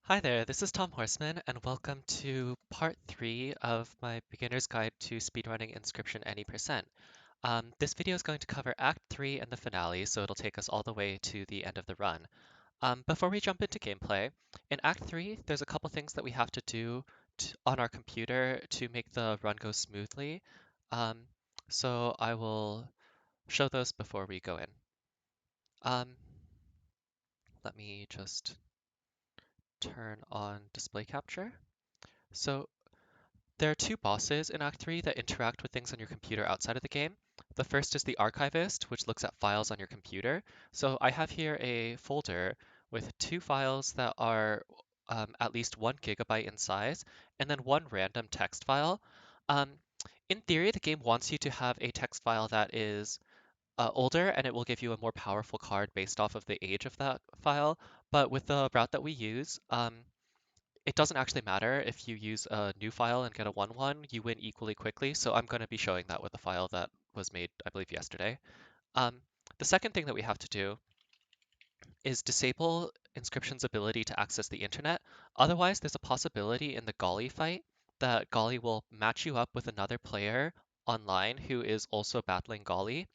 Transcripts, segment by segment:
Hi there, this is Tom Horseman, and welcome to part 3 of my beginner's guide to speedrunning Inscryption any percent. This video is going to cover Act 3 and the finale, so it'll take us all the way to the end of the run. Before we jump into gameplay, in Act 3, there's a couple things that we have to do on our computer to make the run go smoothly. Um, so I will show those before we go in. Um, Let me just turn on display capture. So there are two bosses in Act 3 that interact with things on your computer outside of the game. The first is the Archivist, which looks at files on your computer. So I have here a folder with two files that are at least 1 GB in size, and then one random text file. Um, in theory, the game wants you to have a text file that is older, and it will give you a more powerful card based off of the age of that file. But with the route that we use, it doesn't actually matter if you use a new file and get a 1-1, you win equally quickly. So I'm going to be showing that with a file that was made, I believe, yesterday. Um, the second thing that we have to do is disable Inscryption's ability to access the internet. Otherwise, there's a possibility in the Golly fight that Golly will match you up with another player online who is also battling Golly,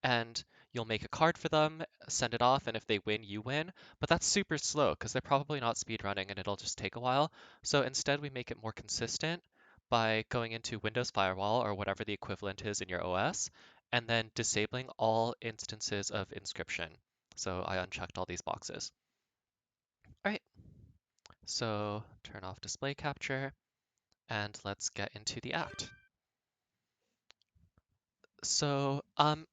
and you'll make a card for them, send it off, and if they win, you win. But that's super slow because they're probably not speedrunning and it'll just take a while. So instead, we make it more consistent by going into Windows Firewall or whatever the equivalent is in your OS, and then disabling all instances of Inscryption. So I unchecked all these boxes. All right, so turn off display capture and let's get into the act. So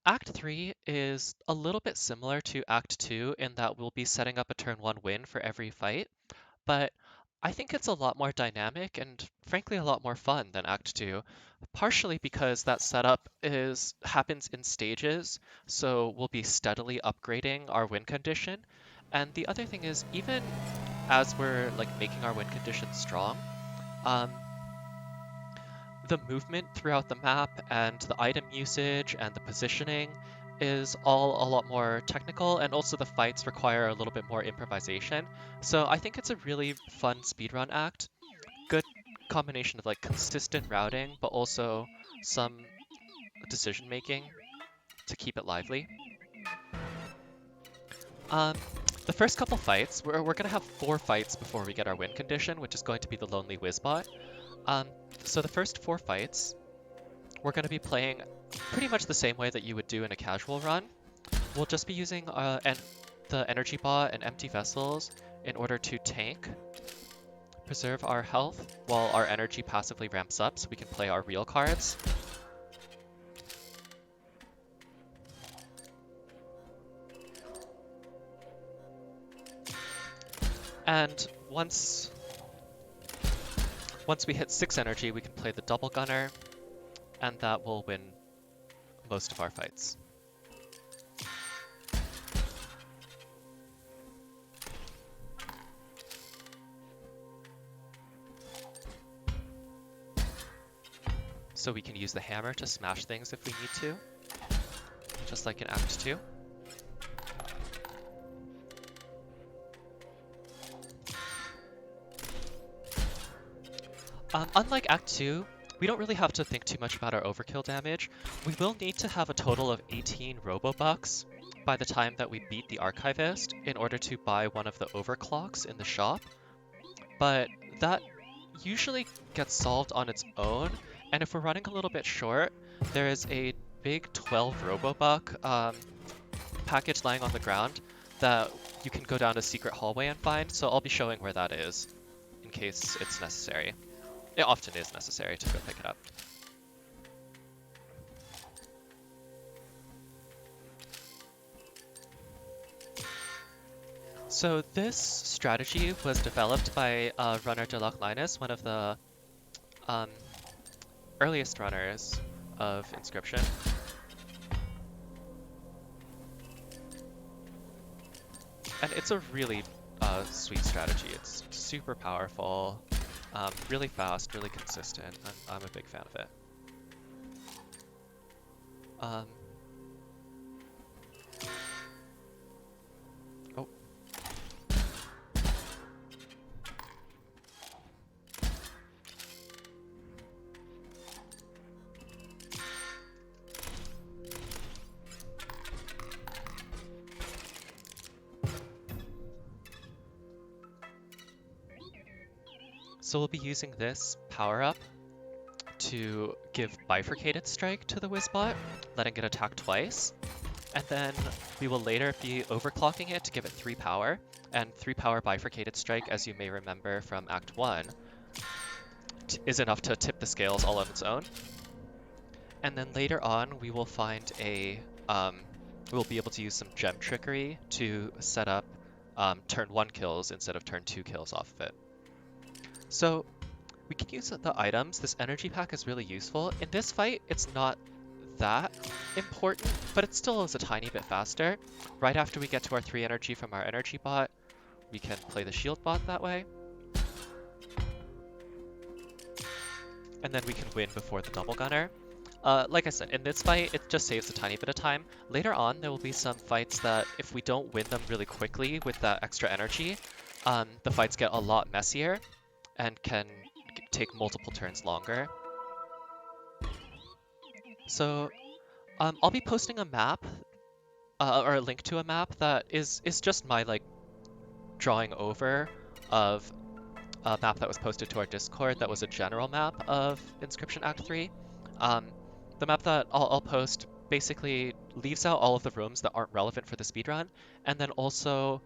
Act 3 is a little bit similar to Act 2 in that we'll be setting up a turn 1 win for every fight, but I think it's a lot more dynamic and frankly a lot more fun than Act 2, partially because that setup happens in stages, so we'll be steadily upgrading our win condition. And the other thing is, even as we're like making our win condition strong, um, the movement throughout the map and the item usage and the positioning is all a lot more technical, and also the fights require a little bit more improvisation. So I think it's a really fun speedrun act. Good combination of like consistent routing, but also some decision making to keep it lively. Um, the first couple fights, we're going to have 4 fights before we get our win condition, which is going to be the Lonely Wizbot. Um, so the first 4 fights, we're going to be playing pretty much the same way that you would do in a casual run. We'll just be using the energy bot and empty vessels in order to tank, preserve our health while our energy passively ramps up so we can play our real cards. And once we hit 6 energy, we can play the double gunner, and that will win most of our fights. So we can use the hammer to smash things if we need to, just like in Act 2. Unlike Act 2, we don't really have to think too much about our overkill damage. We will need to have a total of 18 Robobucks by the time that we beat the Archivist in order to buy one of the overclocks in the shop, but that usually gets solved on its own, and if we're running a little bit short, there is a big 12 Robobuck package lying on the ground that you can go down a secret hallway and find, so I'll be showing where that is in case it's necessary. It often is necessary to go pick it up. So this strategy was developed by runner de Loch Linus, one of the earliest runners of Inscryption. And it's a really sweet strategy. It's super powerful, really fast, really consistent. I'm a big fan of it. Oh. So we'll be using this power-up to give Bifurcated Strike to the Wizbot, letting it attack twice. And then we will later be overclocking it to give it 3 power. And 3 power Bifurcated Strike, as you may remember from Act 1, is enough to tip the scales all on its own. And then later on, we will find we'll be able to use some gem trickery to set up turn 1 kills instead of turn 2 kills off of it. So we can use the items. This energy pack is really useful. In this fight, it's not that important, but it still is a tiny bit faster. Right after we get to our 3 energy from our energy bot, we can play the shield bot that way. And then we can win before the double gunner. Like I said, in this fight, it just saves a tiny bit of time. Later on, there will be some fights that if we don't win them really quickly with that extra energy, the fights get a lot messier and can take multiple turns longer. So I'll be posting a map or a link to a map that is just my drawing over of a map that was posted to our Discord that was a general map of Inscryption Act 3. The map that I'll post basically leaves out all of the rooms that aren't relevant for the speedrun, and then also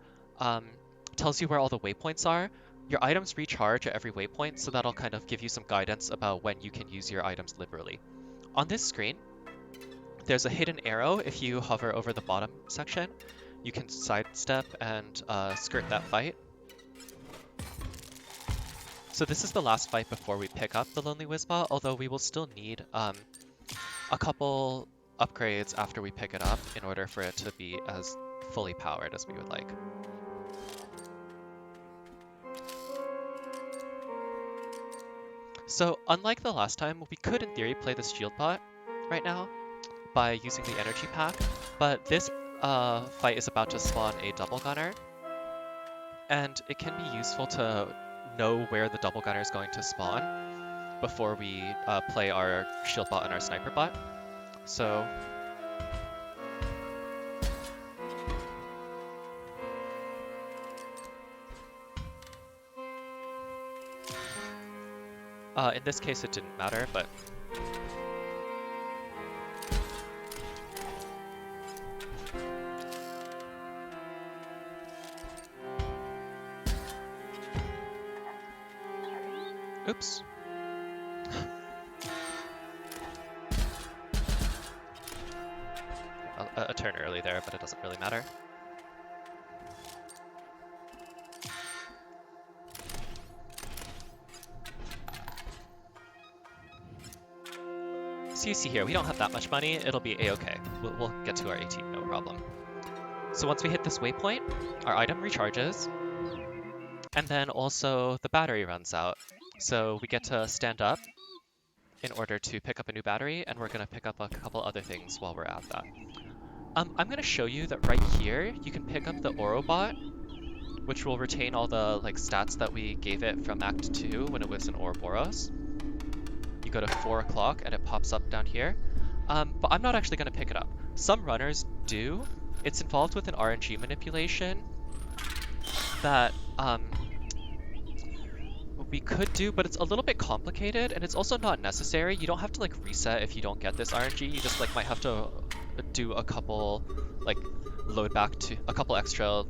tells you where all the waypoints are. Your items recharge at every waypoint, so that'll kind of give you some guidance about when you can use your items liberally. On this screen, there's a hidden arrow. If you hover over the bottom section, you can sidestep and skirt that fight. So this is the last fight before we pick up the Lonely Wizbot, although we will still need a couple upgrades after we pick it up in order for it to be as fully powered as we would like. So unlike the last time, we could in theory play this shield bot right now by using the energy pack, but this fight is about to spawn a double gunner, and it can be useful to know where the double gunner is going to spawn before we play our shield bot and our sniper bot. So in this case it didn't matter, but oops. A turn early there, but it doesn't really matter. So you see here, we don't have that much money. It'll be a-okay. We'll get to our 18, no problem. So once we hit this waypoint, our item recharges, and then also the battery runs out. So we get to stand up in order to pick up a new battery, and we're going to pick up a couple other things while we're at that. I'm going to show you that right here, you can pick up the Orobot, which will retain all the stats that we gave it from Act 2 when it was in Ouroboros. You go to 4 o'clock and it pops up down here, but I'm not actually going to pick it up. Some runners do. It's involved with an RNG manipulation that we could do, but it's a little bit complicated, and it's also not necessary. You don't have to reset if you don't get this RNG. You just might have to do a couple load back to a couple extra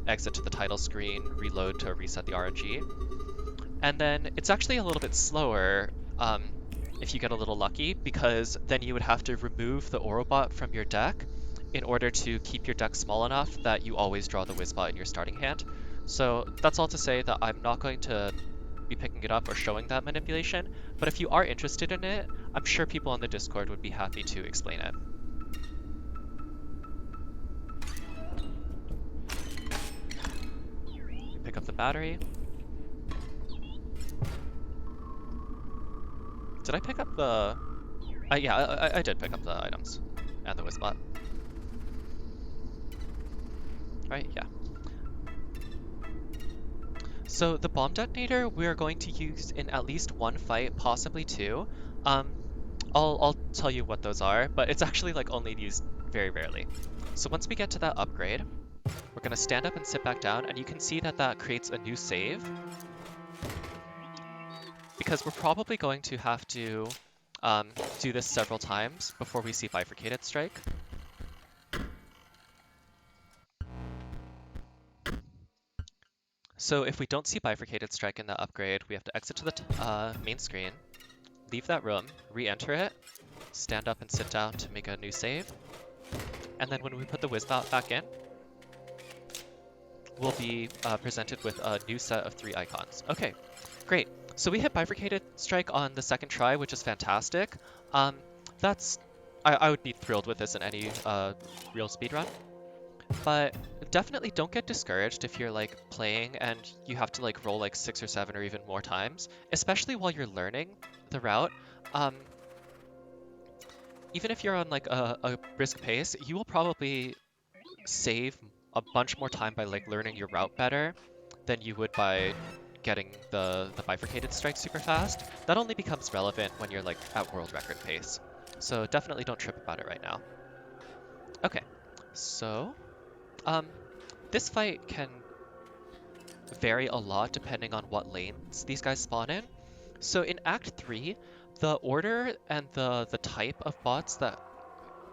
exit to the title screen, reload to reset the RNG. And then it's actually a little bit slower if you get a little lucky, because then you would have to remove the Orobot from your deck in order to keep your deck small enough that you always draw the Wizbot in your starting hand. So that's all to say that I'm not going to be picking it up or showing that manipulation, but if you are interested in it, I'm sure people on the Discord would be happy to explain it. Pick up the battery. Did I pick up the... yeah, I did pick up the items and the Wizbot. Right, yeah. So the bomb detonator we are going to use in at least one fight, possibly two. I'll tell you what those are, but it's actually only used very rarely. So once we get to that upgrade, we're gonna stand up and sit back down, and you can see that that creates a new save. because we're probably going to have to do this several times before we see Bifurcated Strike. So if we don't see Bifurcated Strike in the upgrade, we have to exit to the main screen, leave that room, re-enter it, stand up and sit down to make a new save, and then when we put the Wizbot back in, we'll be presented with a new set of 3 icons. Okay, great. So we hit Bifurcated Strike on the second try, which is fantastic. I would be thrilled with this in any real speedrun. But definitely don't get discouraged if you're like playing and you have to like roll like 6 or 7 or even more times, especially while you're learning the route. Even if you're on like a brisk pace, you will probably save a bunch more time by like learning your route better than you would by getting the bifurcated strike super fast. That only becomes relevant when you're like at world record pace. So definitely don't trip about it right now. Okay, so this fight can vary a lot depending on what lanes these guys spawn in. So in Act 3, the order and the type of bots that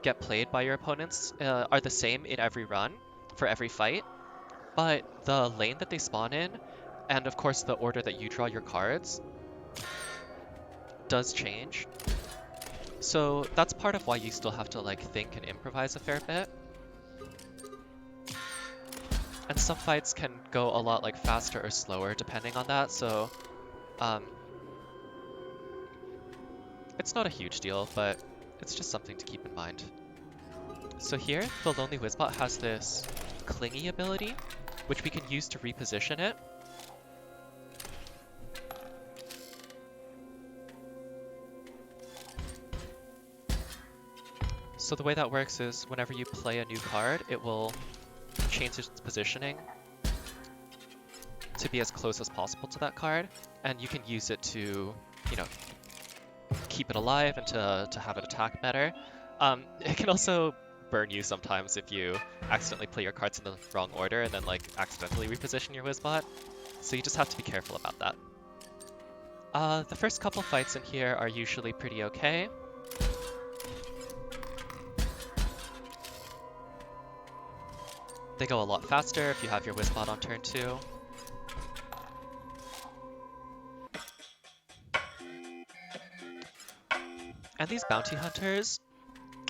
get played by your opponents are the same in every run for every fight, but the lane that they spawn in, and of course the order that you draw your cards, does change. So that's part of why you still have to like think and improvise a fair bit. And some fights can go a lot like faster or slower depending on that, so it's not a huge deal, but it's just something to keep in mind. So here, the Lonely Wizbot has this clingy ability, which we can use to reposition it. So the way that works is whenever you play a new card, it will change its positioning to be as close as possible to that card, and you can use it to, you know, keep it alive and to have it attack better. It can also burn you sometimes if you accidentally play your cards in the wrong order and then like accidentally reposition your Wizbot, so you just have to be careful about that. The first couple fights in here are usually pretty okay. They go a lot faster if you have your Wizbot on turn 2. And these bounty hunters,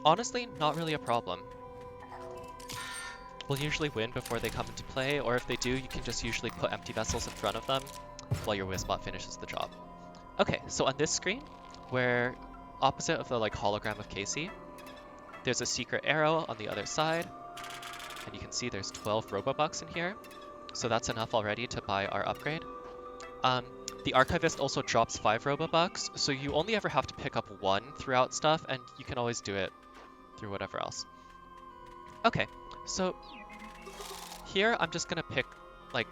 honestly, not really a problem. We'll usually win before they come into play, or if they do, you can just usually put empty vessels in front of them while your Wizbot finishes the job. Okay, so on this screen, we're opposite of the like hologram of Casey. There's a secret arrow on the other side, and you can see there's 12 Robobucks in here, so that's enough already to buy our upgrade. The Archivist also drops 5 Robobucks, so you only ever have to pick up 1 throughout stuff, and you can always do it through whatever else. Okay, so here I'm just gonna pick like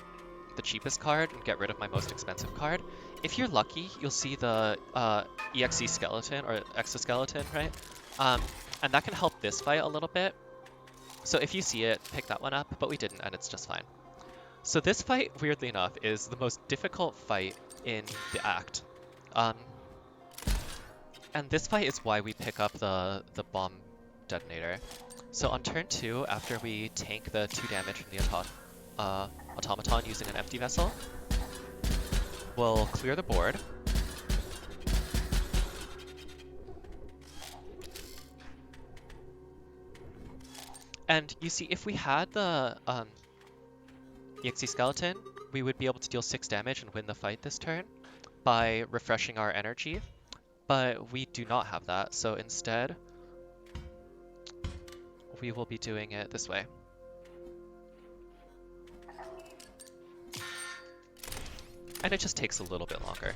the cheapest card and get rid of my most expensive card. If you're lucky, you'll see the EXE skeleton, or exoskeleton, right? And that can help this fight a little bit. So if you see it, pick that one up, but we didn't, and it's just fine. So this fight, weirdly enough, is the most difficult fight in the act. And this fight is why we pick up the bomb detonator. So on turn 2, after we tank the 2 damage from the automaton using an empty vessel, we'll clear the board. And you see, if we had the EXE skeleton, we would be able to deal 6 damage and win the fight this turn by refreshing our energy, but we do not have that, so instead we will be doing it this way. And it just takes a little bit longer.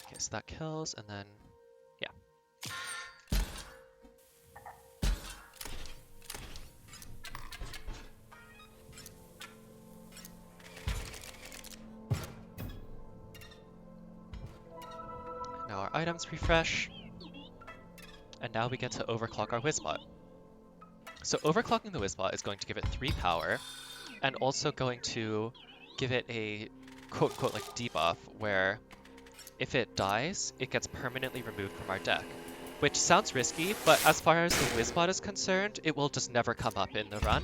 Okay, so that kills, and then, yeah. Now our items refresh, and now we get to overclock our Wizbot. So overclocking the Wizbot is going to give it 3 power, and also going to give it a quote-unquote like debuff, where if it dies, it gets permanently removed from our deck. Which sounds risky, but as far as the Wizbot is concerned, it will just never come up in the run.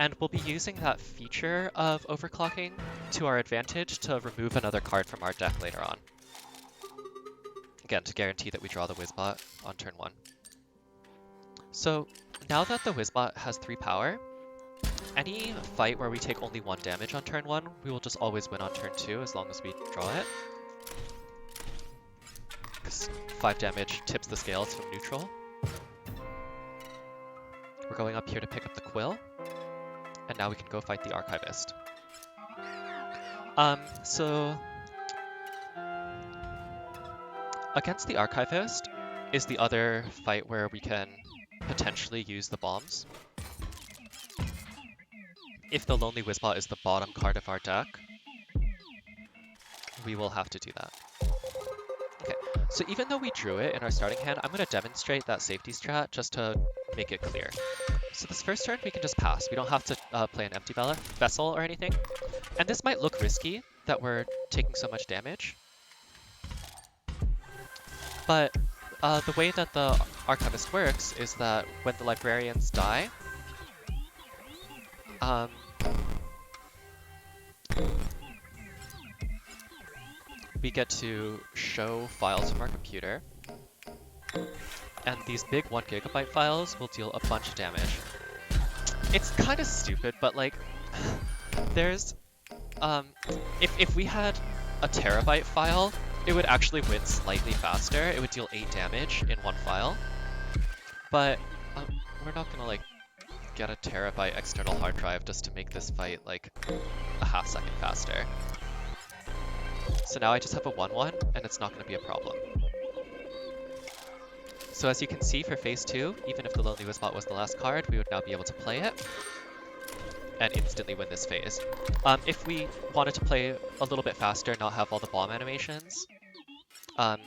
And we'll be using that feature of overclocking to our advantage to remove another card from our deck later on. Again, to guarantee that we draw the Wizbot on turn 1. So now that the Wizbot has 3 power, any fight where we take only 1 damage on turn 1, we will just always win on turn 2 as long as we draw it. Because 5 damage tips the scales from neutral. We're going up here to pick up the Quill, and now we can go fight the Archivist. So against the Archivist is the other fight where we can potentially use the bombs. If the Lonely Wizbot is the bottom card of our deck, we will have to do that. Okay, so even though we drew it in our starting hand, I'm going to demonstrate that safety strat just to make it clear. So this first turn we can just pass. We don't have to play an empty vessel or anything. And this might look risky that we're taking so much damage. But the way that the Archivist works is that when the Librarians die, we get to show files from our computer. And these big 1 GB files will deal a bunch of damage. It's kind of stupid, but like, there's, if we had a terabyte file, it would actually win slightly faster. It would deal 8 damage in 1 file. But we're not gonna like get a terabyte external hard drive just to make this fight like a half second faster. So now I just have a 1/1, and it's not gonna be a problem. So as you can see for phase 2, even if the Lonely Wizbot was the last card, we would now be able to play it and instantly win this phase. If we wanted to play a little bit faster, not have all the bomb animations, on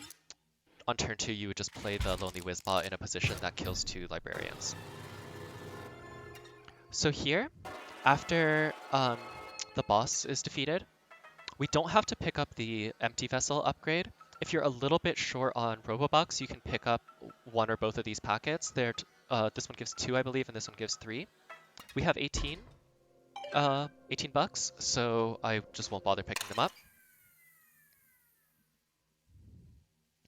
turn 2 you would just play the Lonely Wizbot in a position that kills 2 Librarians. So here, after the boss is defeated, we don't have to pick up the Empty Vessel upgrade. If you're a little bit short on Robobucks, you can pick up 1 or both of these packets. This one gives 2, I believe, and this one gives 3. We have 18 bucks, so I just won't bother picking them up.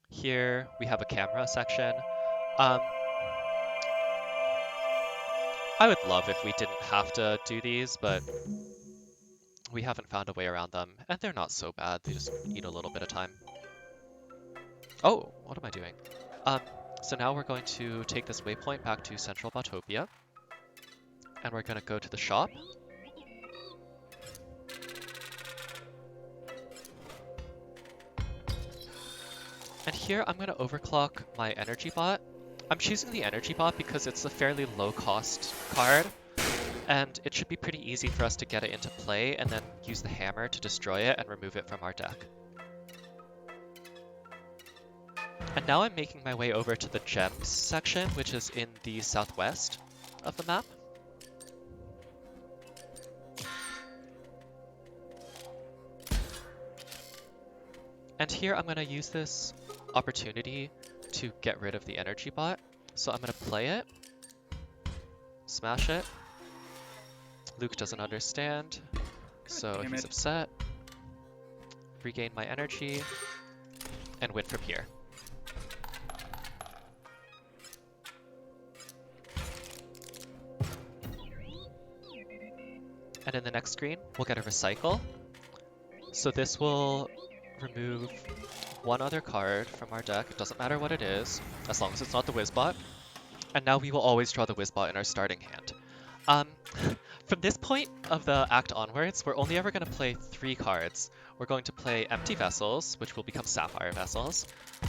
Here we have a camera section. I would love if we didn't have to do these, but we haven't found a way around them, and they're not so bad. They just eat a little bit of time. Oh, what am I doing? So now we're going to take this waypoint back to Central Botopia, and we're going to go to the shop. And here I'm going to overclock my Energy Bot. I'm choosing the Energy Bot because it's a fairly low cost card, and it should be pretty easy for us to get it into play and then use the hammer to destroy it and remove it from our deck. And now I'm making my way over to the Gems section, which is in the southwest of the map. And here I'm going to use this opportunity to get rid of the Energy Bot. So I'm going to play it, smash it. Luke doesn't understand, so he's upset. Regain my energy, and win from here. And in the next screen, we'll get a recycle. So this will remove 1 other card from our deck. It doesn't matter what it is, as long as it's not the Wizbot. And now we will always draw the Wizbot in our starting hand. From this point of the act onwards, we're only ever going to play 3 cards. We're going to play Empty Vessels, which will become Sapphire Vessels.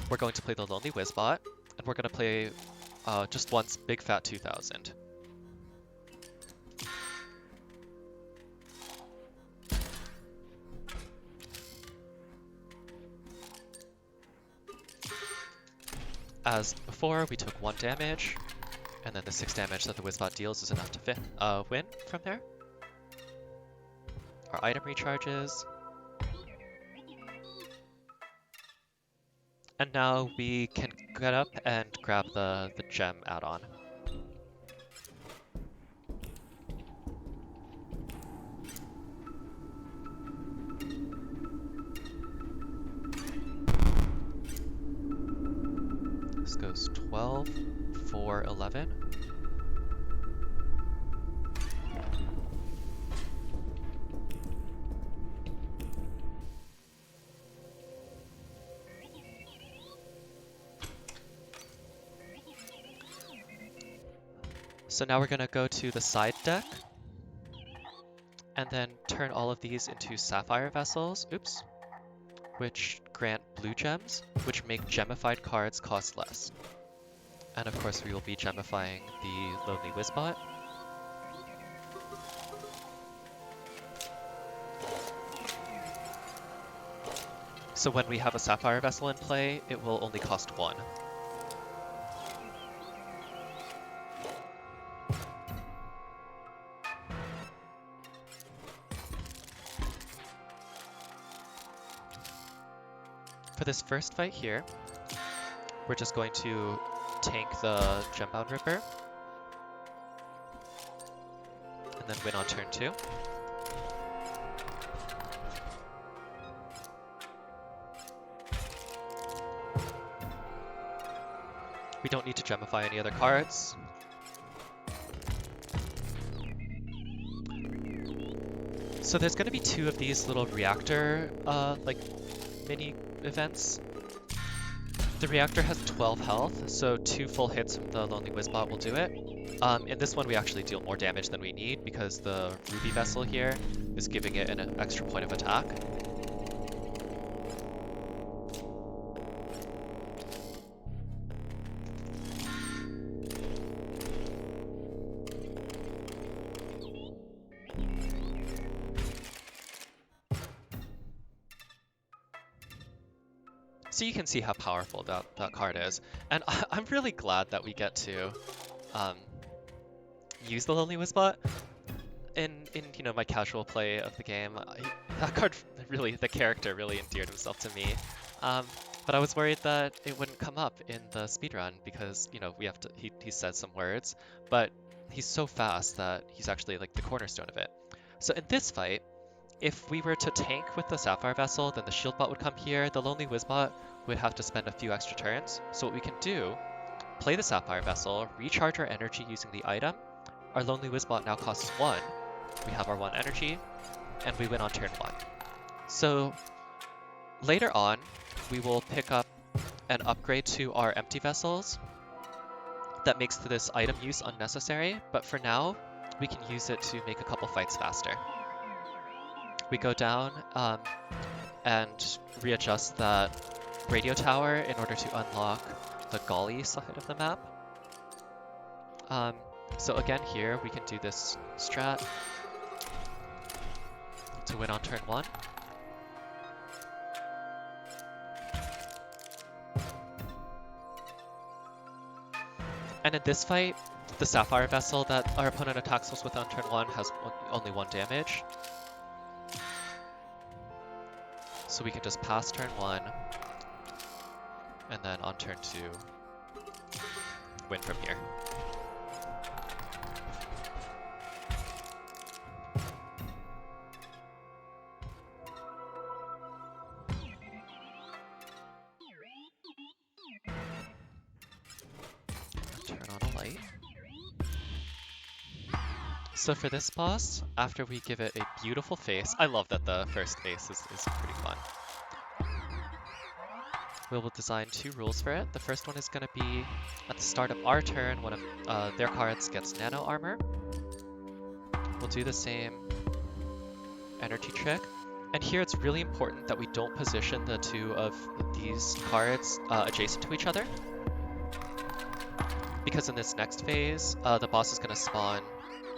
We're going to play the Lonely Wizbot, and we're going to play just once Big Fat 2000. As before, we took 1 damage. And then the 6 damage that the Wizbot deals is enough to win from there. Our item recharges. And now we can get up and grab the gem add-on. This goes 12, 4, 11. So now we're going to go to the side deck and then turn all of these into sapphire vessels, which grant blue gems, which make gemified cards cost less. And of course we will be gemifying the Lonely Wizbot. So when we have a sapphire vessel in play, it will only cost 1. For this first fight here, we're just going to tank the Gembound Ripper, and then win on turn 2. We don't need to gemify any other cards. So there's going to be 2 of these little reactor, mini events. The reactor has 12 health, so 2 full hits from the Lonely Wizbot will do it. In this one we actually deal more damage than we need because the Ruby Vessel here is giving it an extra point of attack. So you can see how powerful that card is. And I'm really glad that we get to use the Lonely Wizbot in my casual play of the game. That card really, the character really endeared himself to me. But I was worried that it wouldn't come up in the speedrun because, we have to, he says some words, but he's so fast that he's actually like the cornerstone of it. So in this fight, if we were to tank with the Sapphire Vessel, then the Shield Bot would come here. The Lonely Wizbot would have to spend a few extra turns. So what we can do, play the Sapphire Vessel, recharge our energy using the item. Our Lonely Wizbot now costs 1. We have our 1 energy, and we win on turn 1. So later on, we will pick up an upgrade to our empty vessels that makes this item use unnecessary, but for now, we can use it to make a couple fights faster. We go down and readjust that radio tower in order to unlock the Golly side of the map. So again here, we can do this strat to win on turn 1. And in this fight, the Sapphire Vessel that our opponent attacks us with on turn 1 has only 1 damage. So we can just pass turn 1, and then on turn 2, win from here. Turn on a light. So for this boss, after we give it a beautiful face, I love that the first face is pretty fun. We will design 2 rules for it. The first one is going to be, at the start of our turn, one of their cards gets nano armor. We'll do the same energy trick. And here it's really important that we don't position the 2 of these cards adjacent to each other. Because in this next phase, the boss is going to spawn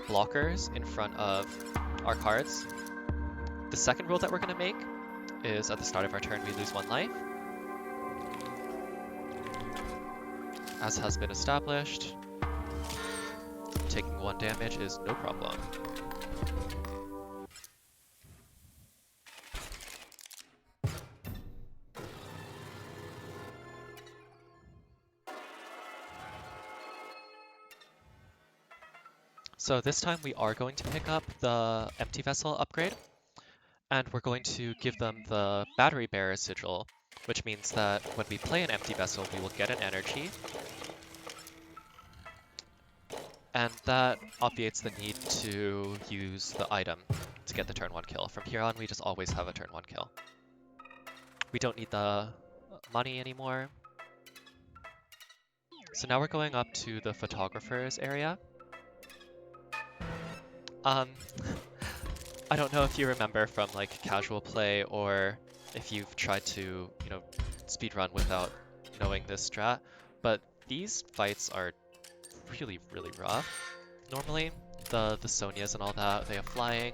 blockers in front of our cards. The second rule that we're going to make is at the start of our turn we lose 1 life. As has been established, taking 1 damage is no problem. So this time we are going to pick up the empty vessel upgrade, and we're going to give them the battery bearer sigil, which means that when we play an empty vessel, we will get an energy, and that obviates the need to use the item to get the turn 1 kill. From here on, we just always have a turn 1 kill. We don't need the money anymore. So now we're going up to the photographer's area. I don't know if you remember from like casual play or if you've tried to, speedrun without knowing this strat, but these fights are really, really rough. Normally, the Sonias and all that, they have flying.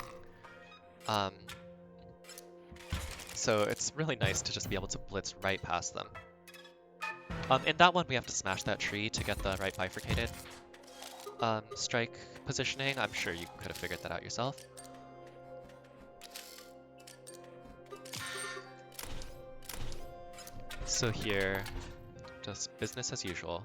So it's really nice to just be able to blitz right past them. In that one, we have to smash that tree to get the right bifurcated strike positioning. I'm sure you could have figured that out yourself. So here, just business as usual.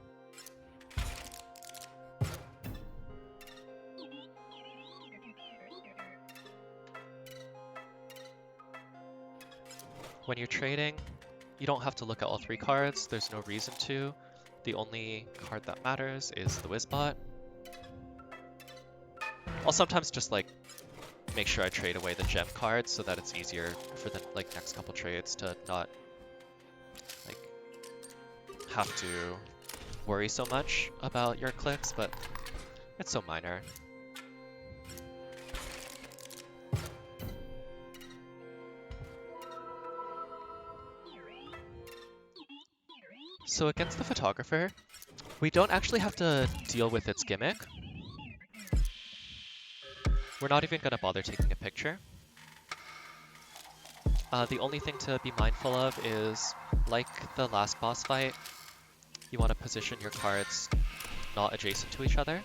When you're trading, you don't have to look at all 3 cards. There's no reason to. The only card that matters is the Wizbot. I'll sometimes just like make sure I trade away the gem cards so that it's easier for the next couple trades to not have to worry so much about your clicks, but it's so minor. So against the photographer, we don't actually have to deal with its gimmick. We're not even going to bother taking a picture. The only thing to be mindful of is, like the last boss fight, you want to position your cards not adjacent to each other.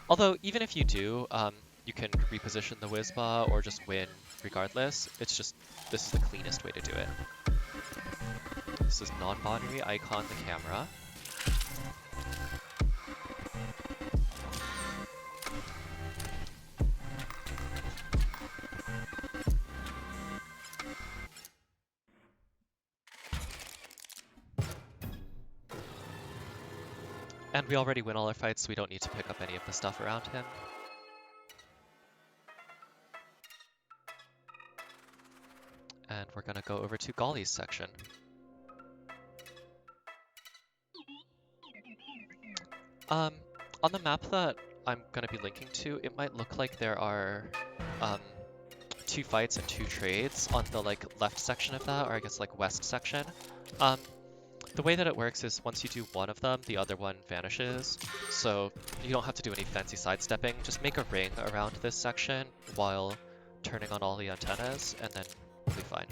Although, even if you do, you can reposition the Wizbot or just win regardless. It's just, this is the cleanest way to do it. This is non-binary icon the camera. And we already win all our fights, so we don't need to pick up any of the stuff around him. And we're gonna go over to Golly's section. On the map that I'm gonna be linking to, it might look like there are 2 fights and 2 trades on the left section of that, or I guess west section. The way that it works is once you do one of them, the other one vanishes. So you don't have to do any fancy sidestepping. Just make a ring around this section while turning on all the antennas, and then you'll be fine.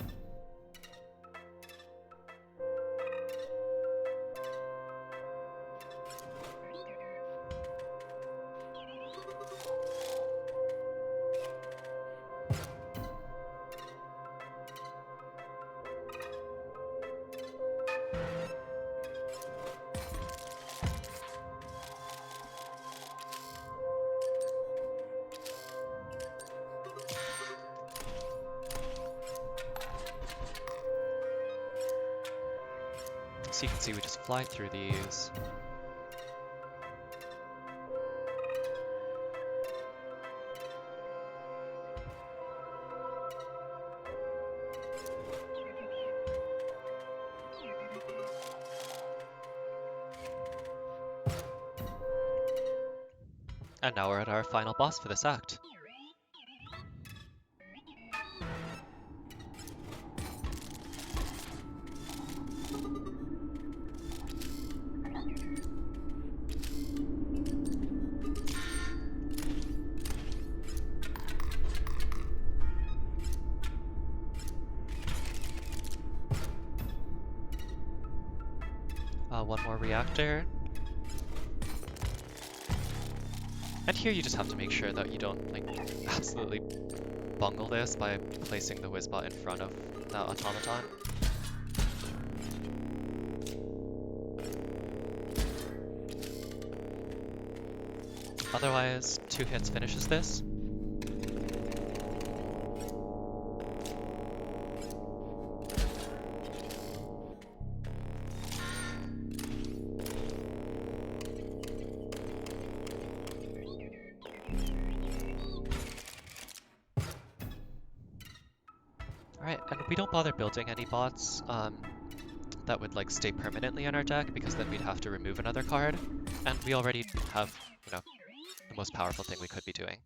So you can see we just fly through these. And now we're at our final boss for this act. One more reactor. And here you just have to make sure that you don't like absolutely bungle this by placing the Whizbot in front of that automaton. Otherwise, 2 hits finishes this. Alright, and we don't bother building any bots that would like stay permanently in our deck, because then we'd have to remove another card, and we already have, you know, the most powerful thing we could be doing.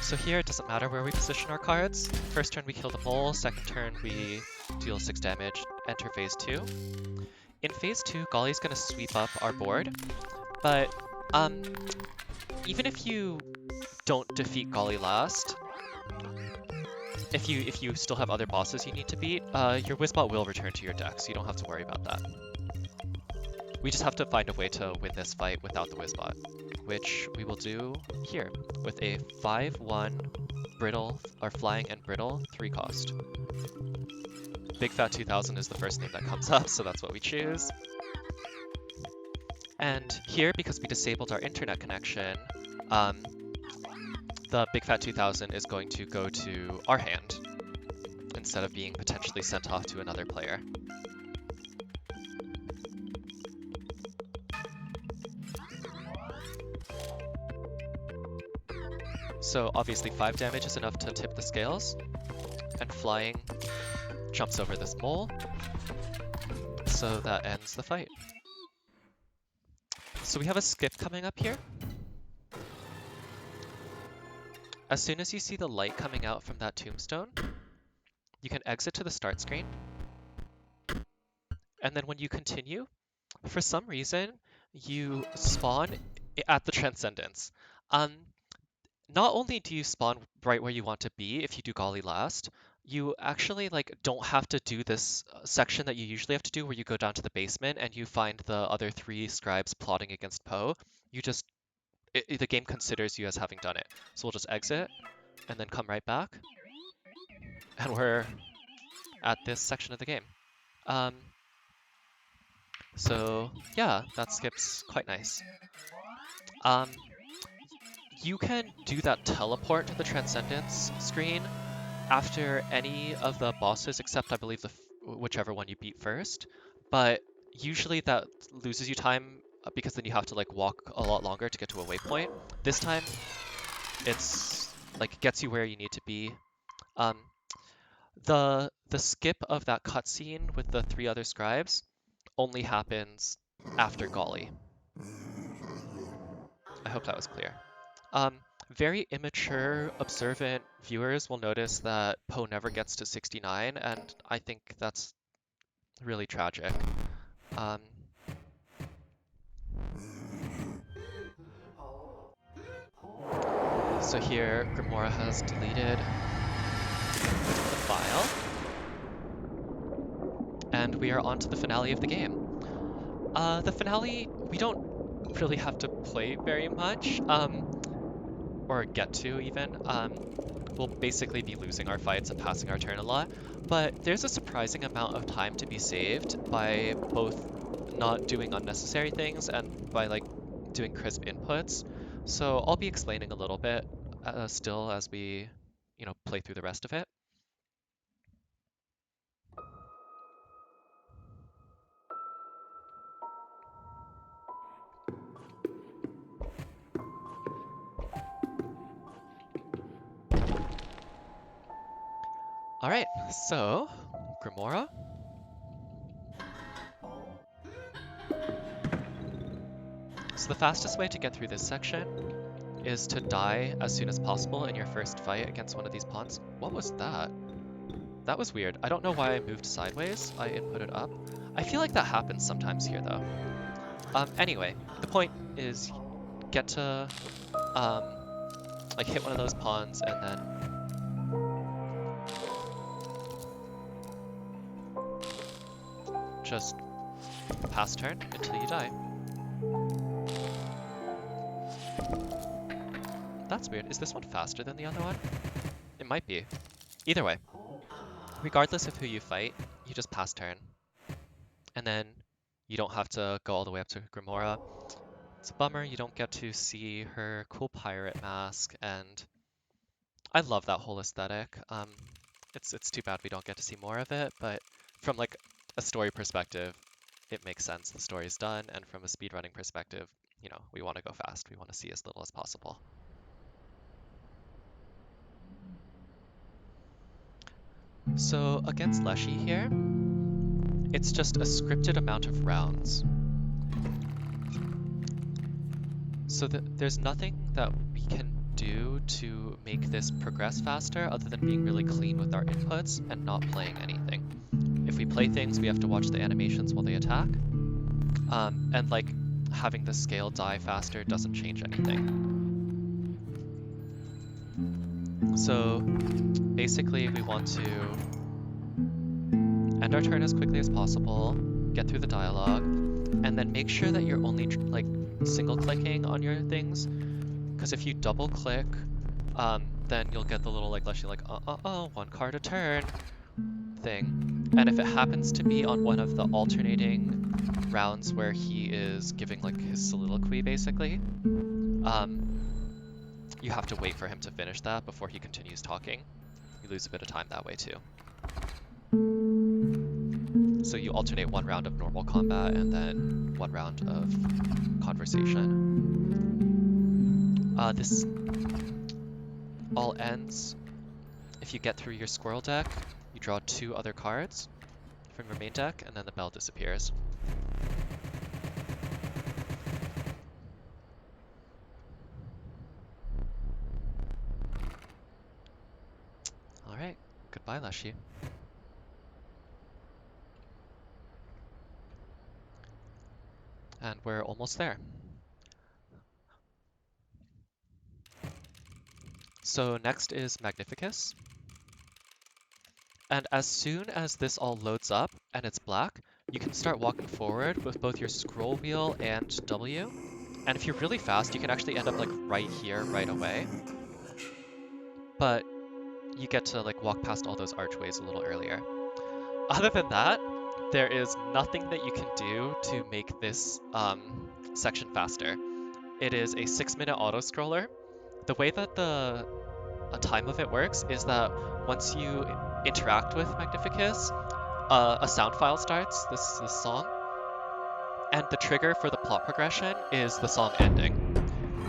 So here it doesn't matter where we position our cards. First turn we kill the mole, second turn we deal 6 damage, enter phase 2. In phase 2, Golly's gonna sweep up our board, but even if you don't defeat Golly last, if you still have other bosses you need to beat, your Whizbot will return to your deck, so you don't have to worry about that. We just have to find a way to win this fight without the Whizbot, which we will do here with a 5/1 brittle, or flying and brittle 3-cost. Big Fat 2000 is the first name that comes up, so that's what we choose. And here, because we disabled our internet connection, the Big Fat 2000 is going to go to our hand instead of being potentially sent off to another player. So obviously 5 damage is enough to tip the scales, and flying jumps over this mole, so that ends the fight. So we have a skip coming up here. As soon as you see the light coming out from that tombstone, you can exit to the start screen. And then when you continue, for some reason, you spawn at the Transcendence. Not only do you spawn right where you want to be if you do Golly last, you actually like don't have to do this section that you usually have to do where you go down to the basement and you find the other 3 scribes plotting against Poe. You just, the game considers you as having done it. So we'll just exit and then come right back. And we're at this section of the game. So yeah, that skip's quite nice. You can do that teleport to the Transcendence screen after any of the bosses, except I believe whichever one you beat first. But usually that loses you time because then you have to like walk a lot longer to get to a waypoint. This time, it's like gets you where you need to be. The skip of that cutscene with the 3 other scribes only happens after Golly. I hope that was clear. Very immature, observant viewers will notice that Poe never gets to 69, and I think that's really tragic. So here, Grimoire has deleted the file, and we are on to the finale of the game. The finale, we don't really have to play very much. Or get to even. We'll basically be losing our fights and passing our turn a lot, but there's a surprising amount of time to be saved by both not doing unnecessary things and by like doing crisp inputs. So I'll be explaining a little bit still as we, play through the rest of it. All right, so Grimoire. So the fastest way to get through this section is to die as soon as possible in your first fight against one of these pawns. What was that? That was weird. I don't know why I moved sideways. I inputted up. I feel like that happens sometimes here though. Anyway, the point is get to like hit one of those pawns and then just pass turn until you die. That's weird. Is this one faster than the other one? It might be. Either way, regardless of who you fight, you just pass turn. And then you don't have to go all the way up to Grimora. It's a bummer you don't get to see her cool pirate mask, and I love that whole aesthetic. It's too bad we don't get to see more of it, but from like a story perspective, it makes sense. The story's done, and from a speedrunning perspective, you know, we want to go fast. We want to see as little as possible. So against Leshy here, it's just a scripted amount of rounds. So there's nothing that we can do to make this progress faster other than being really clean with our inputs and not playing anything. If we play things, we have to watch the animations while they attack. And like having the scale die faster doesn't change anything. So basically we want to end our turn as quickly as possible, get through the dialogue, and then make sure that you're only like single clicking on your things, because if you double click, then you'll get the little like Leshy like one card a turn thing. And if it happens to be on one of the alternating rounds where he is giving like his soliloquy basically, you have to wait for him to finish that before he continues talking. You lose a bit of time that way too. So you alternate one round of normal combat and then one round of conversation. This all ends if you get through your squirrel deck. You draw 2 other cards from your main deck, and then the bell disappears. Alright, goodbye, Leshy. And we're almost there. So next is Magnificus. And as soon as this all loads up and it's black, you can start walking forward with both your scroll wheel and W. And if you're really fast, you can actually end up like right here, right away. But you get to like walk past all those archways a little earlier. Other than that, there is nothing that you can do to make this section faster. It is a 6-minute auto-scroller. The way that the time of it works is that once you interact with Magnificus, a sound file starts, this song, and the trigger for the plot progression is the song ending.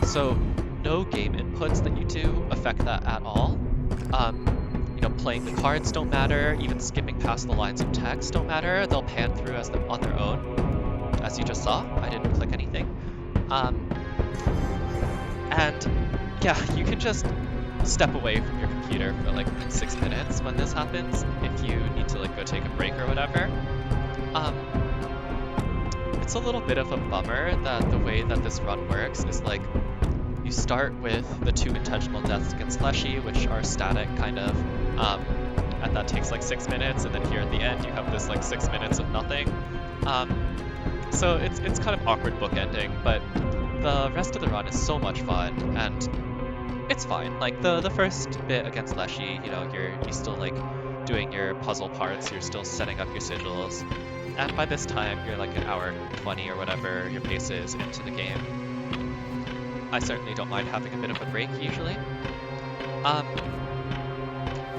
So no game inputs that you do affect that at all. You know, playing the cards don't matter, even skipping past the lines of text don't matter. They'll pan through on their own, as you just saw. I didn't click anything. And yeah, you can just step away from your computer for like 6 minutes when this happens, if you need to like go take a break or whatever. It's a little bit of a bummer that the way that this run works is like, you start with the 2 intentional deaths against Leshy, which are static kind of, and that takes like 6 minutes, and then here at the end you have this like 6 minutes of nothing. So it's kind of awkward bookending, but the rest of the run is so much fun, and it's fine. Like the first bit against Leshy, you know, you're still like doing your puzzle parts, you're still setting up your sigils, and by this time you're like an hour 20 or whatever your pace is into the game. I certainly don't mind having a bit of a break usually.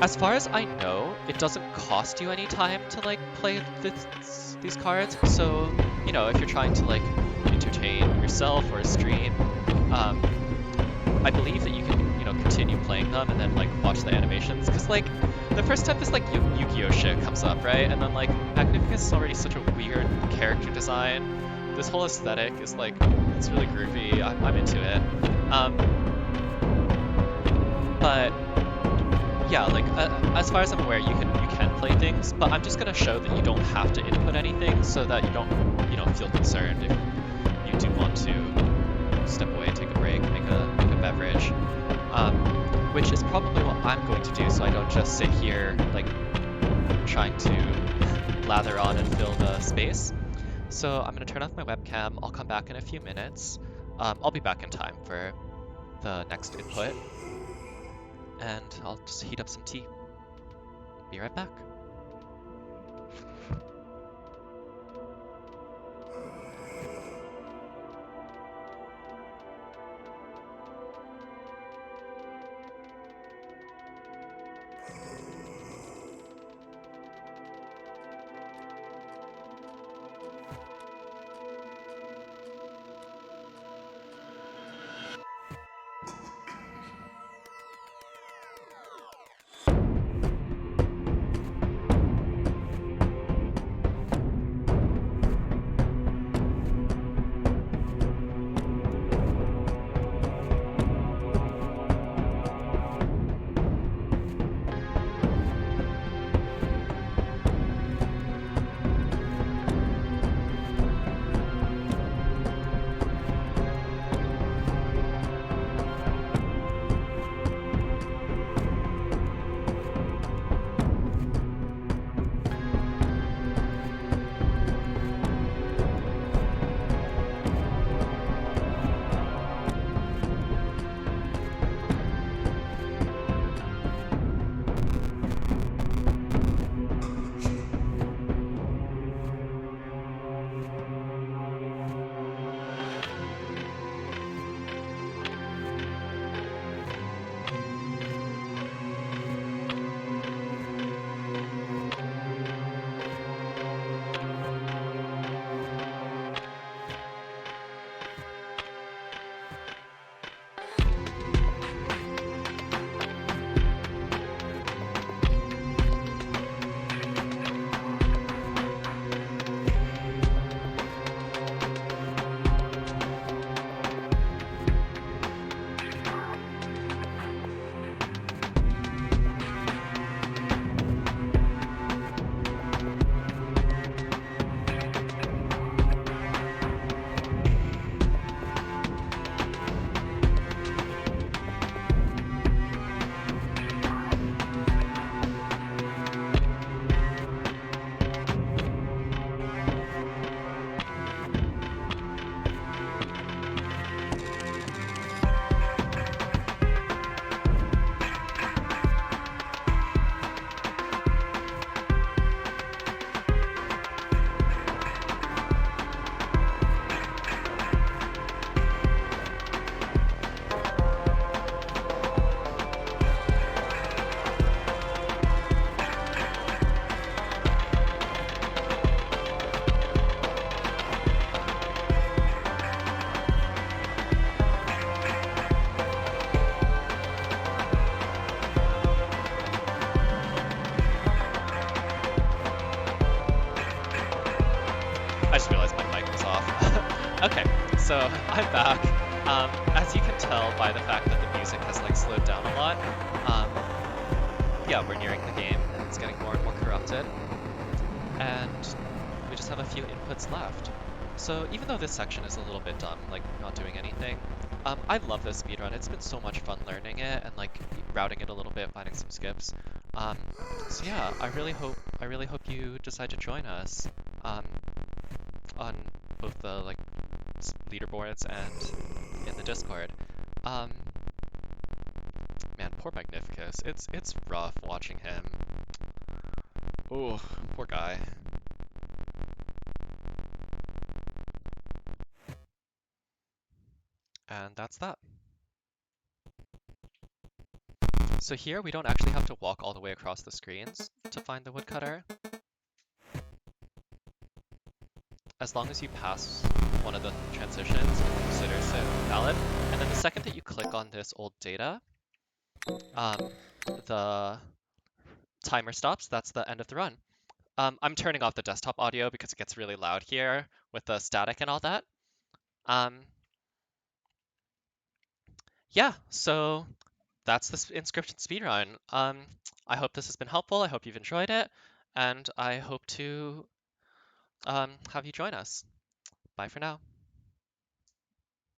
As far as I know, it doesn't cost you any time to like play these cards. So, you know, if you're trying to like entertain yourself or stream, I believe that you can, you know, continue playing them and then like watch the animations. Cause like the first time this like Yu-Gi-Oh shit comes up, right? And then like Magnificus is already such a weird character design. This whole aesthetic is like, it's really groovy. I'm into it. But yeah, like as far as I'm aware, you can play things, but I'm just gonna show that you don't have to input anything so that you don't feel concerned do want to step away, take a break, make a beverage, which is probably what I'm going to do, so I don't just sit here like trying to lather on and fill the space. So I'm going to turn off my webcam. I'll come back in a few minutes. I'll be back in time for the next input, and I'll just heat up some tea. Be right back. I just realized my mic was off. Okay, so I'm back. As you can tell by the fact that the music has like slowed down a lot, yeah, we're nearing the game and it's getting more and more corrupted. And we just have a few inputs left. So even though this section is a little bit dumb, like not doing anything, I love this speedrun. It's been so much fun learning it and like routing it a little bit, finding some skips. So yeah, I really hope you decide to join us on both the like leaderboards and in the Discord. Man, poor Magnificus. It's rough watching him. Oh, poor guy. And that's that. So here we don't actually have to walk all the way across the screens to find the woodcutter. As long as you pass one of the transitions, it considers it valid. And then the second that you click on this old data, the timer stops. That's the end of the run. I'm turning off the desktop audio because it gets really loud here with the static and all that. Yeah, so that's the Inscryption speedrun. I hope this has been helpful. I hope you've enjoyed it, and I hope to have you join us. Bye for now.